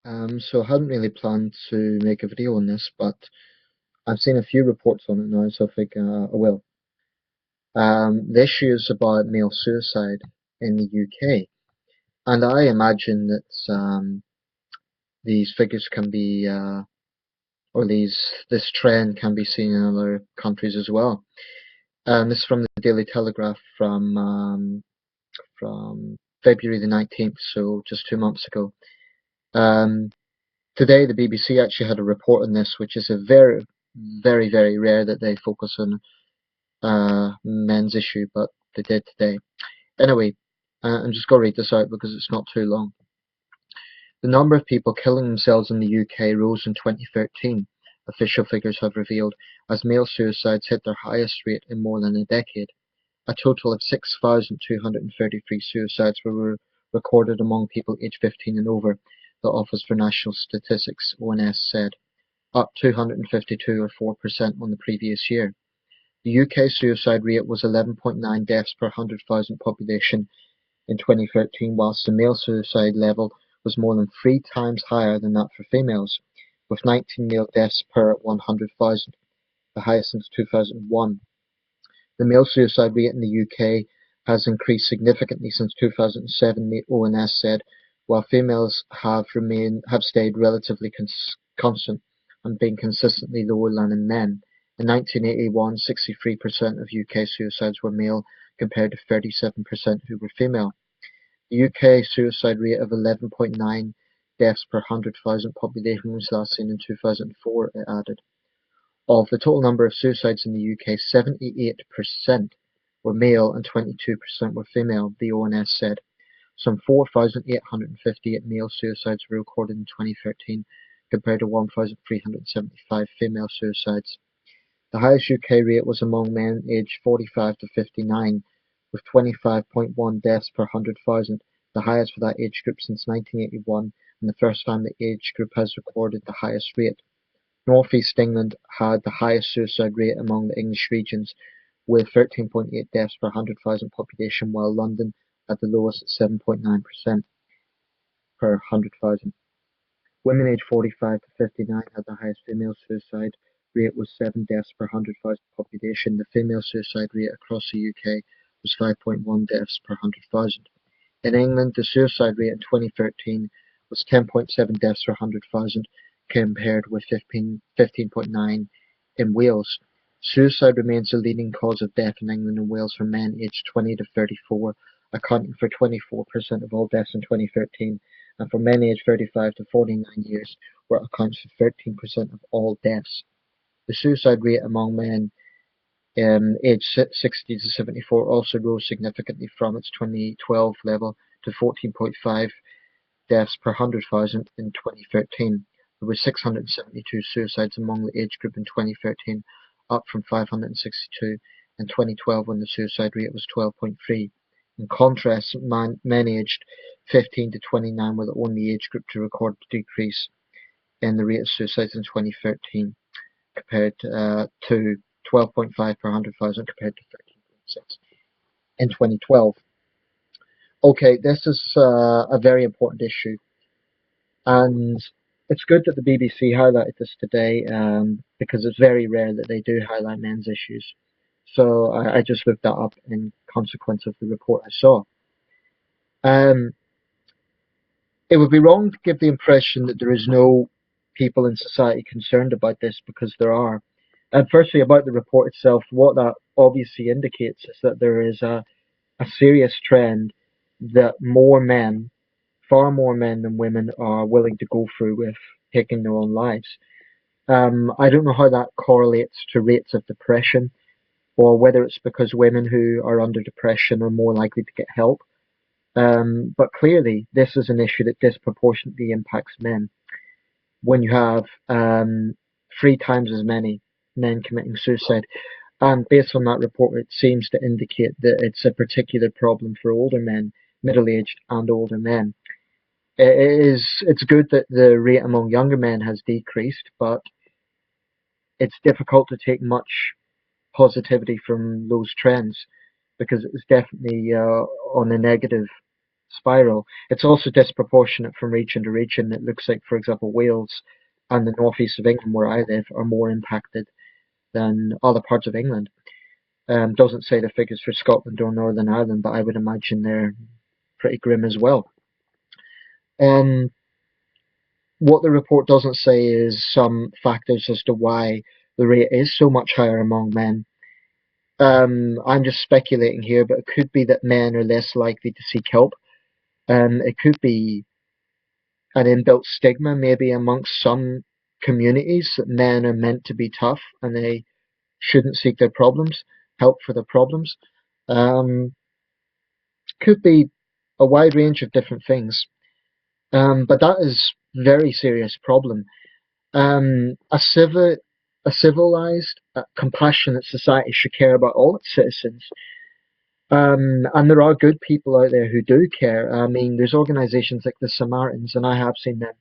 So I hadn't really planned to make a video on this, but I've seen a few reports on it now, so I think I will. The issue is about male suicide in the UK, and I imagine that these figures can be, or this trend can be seen in other countries as well. This is from the Daily Telegraph from February the 19th, so just 2 months ago. Um, Today, the BBC actually had a report on this, which is a very rare that they focus on men's issue, but they did today. Anyway, I'm just going to read this out because it's not too long. The number of people killing themselves in the UK rose in 2013, official figures have revealed, as male suicides hit their highest rate in more than a decade. A total of 6,233 suicides were recorded among people aged 15 and over, the Office for National Statistics (ONS) said, up 252 or 4% on the previous year. The UK suicide rate was 11.9 deaths per 100,000 population in 2013, whilst the male suicide level was more than 3 times higher than that for females, with 19 male deaths per 100,000, the highest since 2001. The male suicide rate in the UK has increased significantly since 2007, the ONS said, while females have stayed relatively constant and been consistently lower than in men. In 1981, 63% of UK suicides were male compared to 37% who were female. The UK suicide rate of 11.9 deaths per 100,000 population was last seen in 2004, it added. Of the total number of suicides in the UK, 78% were male and 22% were female, the ONS said. Some 4,858 male suicides were recorded in 2013 compared to 1,375 female suicides. The highest UK rate was among men aged 45 to 59, with 25.1 deaths per 100,000, the highest for that age group since 1981, and the first time the age group has recorded the highest rate. North East England had the highest suicide rate among the English regions, with 13.8 deaths per 100,000 population, while London had the lowest at 7.9% per 100,000. Women aged 45 to 59 had the highest female suicide rate, with 7 deaths per 100,000 population. The female suicide rate across the UK was 5.1 deaths per 100,000. In England, the suicide rate in 2013 was 10.7 deaths per 100,000, compared with 15.9 in Wales. Suicide remains the leading cause of death in England and Wales for men aged 20 to 34, accounting for 24% of all deaths in 2013, and for men aged 35 to 49 years, where it accounts for 13% of all deaths. The suicide rate among men aged 60 to 74 also rose significantly from its 2012 level to 14.5 deaths per 100,000 in 2013. There were 672 suicides among the age group in 2013, up from 562 in 2012 when the suicide rate was 12.3. In contrast, men aged 15 to 29 were the only age group to record a decrease in the rate of suicides in 2013, compared to 12.5 per 100,000 compared to 13.6 in 2012. Okay, this is a very important issue, and it's good that the BBC highlighted this today, because it's very rare that they do highlight men's issues. So I just looked that up in consequence of the report I saw. Um, it would be wrong to give the impression that there is no people in society concerned about this, because there are. And firstly, about the report itself, what that obviously indicates is that there is a serious trend that far more men than women, are willing to go through with taking their own lives. I don't know how that correlates to rates of depression, or whether it's because women who are under depression are more likely to get help. But clearly, this is an issue that disproportionately impacts men. When you have 3 times as many men committing suicide, and based on that report, it seems to indicate that it's a particular problem for older men, middle-aged and older men. It's good that the rate among younger men has decreased, but it's difficult to take much positivity from those trends, because it's definitely on the negative spiral. It's also disproportionate from region to region. It looks like, for example, Wales and the northeast of England, where I live, are more impacted than other parts of England. Doesn't say the figures for Scotland or Northern Ireland, but I would imagine they're pretty grim as well. What the report doesn't say is some factors as to why the rate is so much higher among men. I'm just speculating here, but it could be that men are less likely to seek help. It could be an inbuilt stigma, maybe amongst some communities, that men are meant to be tough and they shouldn't seek help for their problems. Um, could be a wide range of different things. But that is a very serious problem. A civilized, compassionate society should care about all its citizens. And there are good people out there who do care. I mean, there's organisations like the Samaritans, and I have seen them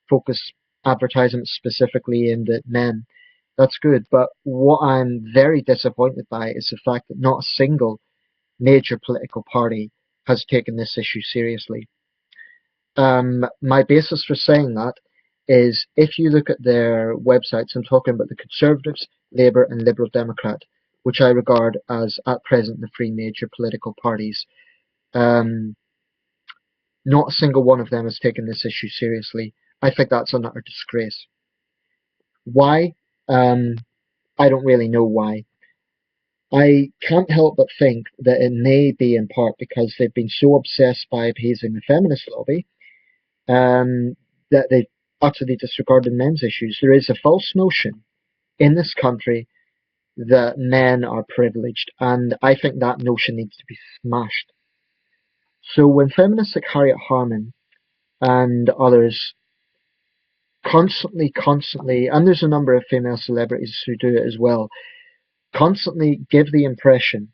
focus advertisements specifically aimed at men. That's good. But what I'm very disappointed by is the fact that not a single major political party has taken this issue seriously. My basis for saying that is if you look at their websites, I'm talking about the Conservatives, Labour and Liberal Democrat, which I regard as at present the three major political parties. Um, Not a single one of them has taken this issue seriously. I think that's an utter disgrace. Why? Um, I don't really know why. I can't help but think that it may be in part because they've been so obsessed by appeasing the feminist lobby that they utterly disregarded men's issues. There is a false notion in this country that men are privileged, and I think that notion needs to be smashed. So when feminists like Harriet Harman and others constantly, and there's a number of female celebrities who do it as well, constantly give the impression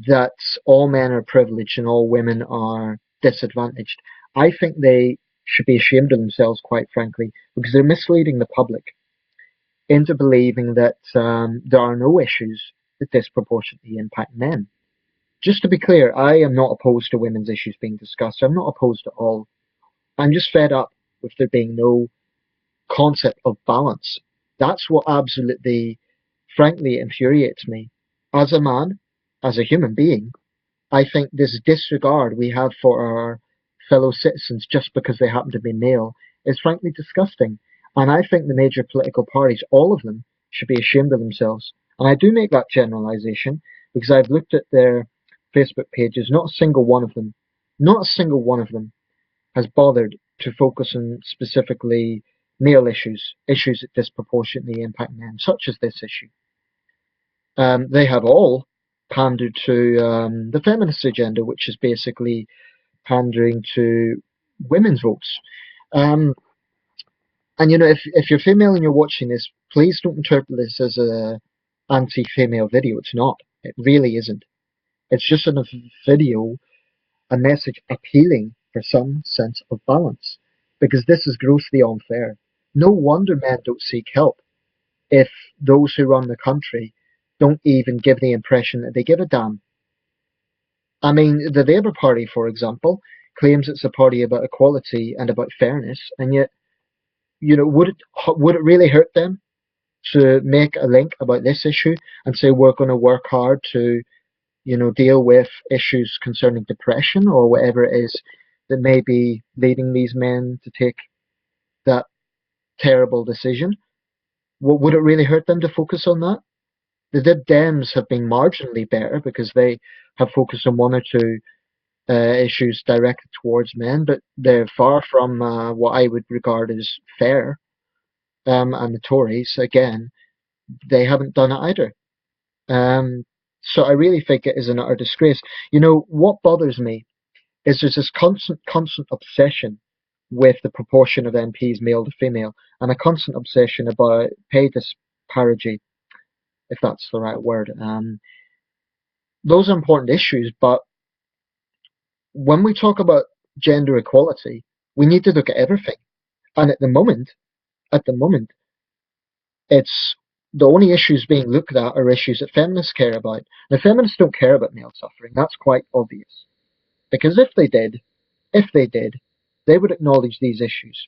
that all men are privileged and all women are disadvantaged, I think they should be ashamed of themselves, quite frankly, because they're misleading the public into believing that there are no issues that disproportionately impact men. Just to be clear, I am not opposed to women's issues being discussed. I'm not opposed at all. I'm just fed up with there being no concept of balance. That's what absolutely, frankly, infuriates me. As a man, as a human being, I think this disregard we have for our fellow citizens just because they happen to be male is frankly disgusting. And I think the major political parties, all of them, should be ashamed of themselves. And I do make that generalization because I've looked at their Facebook pages. Not a single one of them has bothered to focus on specifically male issues that disproportionately impact men, such as this issue. They have all pandered to the feminist agenda, which is basically pandering to women's votes. Um, and you know, if you're female and you're watching this, please don't interpret this as a anti-female video. It's not. It really isn't. It's just a video, a message appealing for some sense of balance, because this is grossly unfair. No wonder men don't seek help if those who run the country don't even give the impression that they give a damn. I mean, the Labour Party, for example, claims it's a party about equality and about fairness, and yet, you know, would it really hurt them to make a link about this issue and say we're going to work hard to, you know, deal with issues concerning depression or whatever it is that may be leading these men to take that terrible decision? Would it really hurt them to focus on that? The Lib Dems have been marginally better because they have focused on one or two issues directed towards men, but they're far from what I would regard as fair. And the Tories, again, they haven't done it either. So I really think it is an utter disgrace. You know, what bothers me is there's this constant obsession with the proportion of MPs male to female, and a constant obsession about pay disparity, if that's the right word. Those are important issues, but when we talk about gender equality, we need to look at everything. And at the moment, it's the only issues being looked at are issues that feminists care about. Now, feminists don't care about male suffering. That's quite obvious. Because if they did, if they did, they would acknowledge these issues.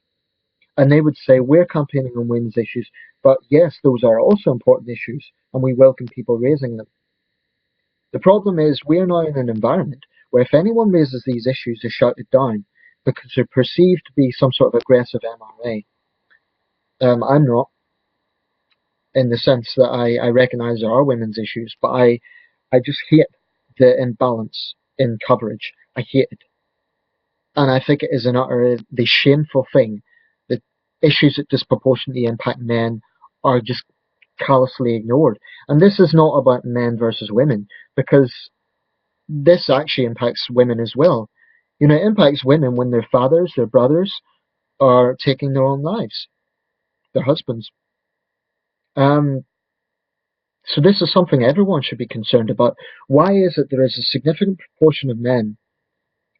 And they would say, we're campaigning on women's issues, but yes, those are also important issues, and we welcome people raising them. The problem is we're now in an environment where if anyone raises these issues, they're shouted down because they're perceived to be some sort of aggressive MRA. I'm not, in the sense that I recognise there are women's issues, but I just hate the imbalance in coverage. I hate it. And I think it is an utterly shameful thing that issues that disproportionately impact men are just callously ignored. And this is not about men versus women, because this actually impacts women as well. You know, it impacts women when their fathers, their brothers are taking their own lives, their husbands. Um, so this is something everyone should be concerned about. Why is it there is a significant proportion of men,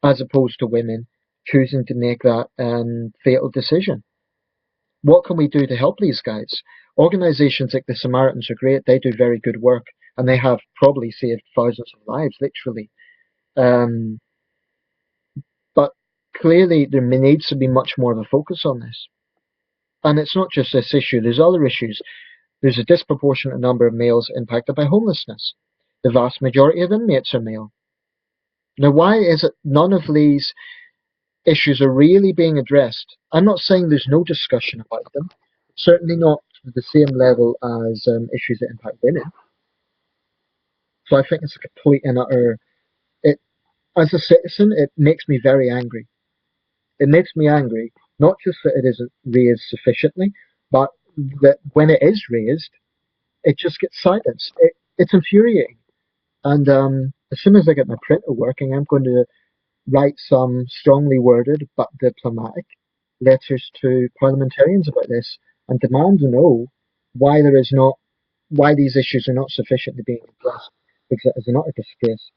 as opposed to women, choosing to make that fatal decision? What can we do to help these guys? Organizations like the Samaritans are great. They do very good work, and they have probably saved thousands of lives, literally. Um, but clearly, there needs to be much more of a focus on this. And it's not just this issue. There's other issues. There's a disproportionate number of males impacted by homelessness. The vast majority of inmates are male. Now, why is it none of these issues are really being addressed? I'm not saying there's no discussion about them. Certainly not to the same level as issues that impact women. So I think it's a complete and utter. It, as a citizen, it makes me very angry. It makes me angry, not just that it isn't raised sufficiently, but that when it is raised, it just gets silenced. It's infuriating. And as soon as I get my printer working, I'm going to write some strongly worded but diplomatic letters to parliamentarians about this and demand to know why there is not, why these issues are not sufficiently being addressed, because it is an utter disgrace.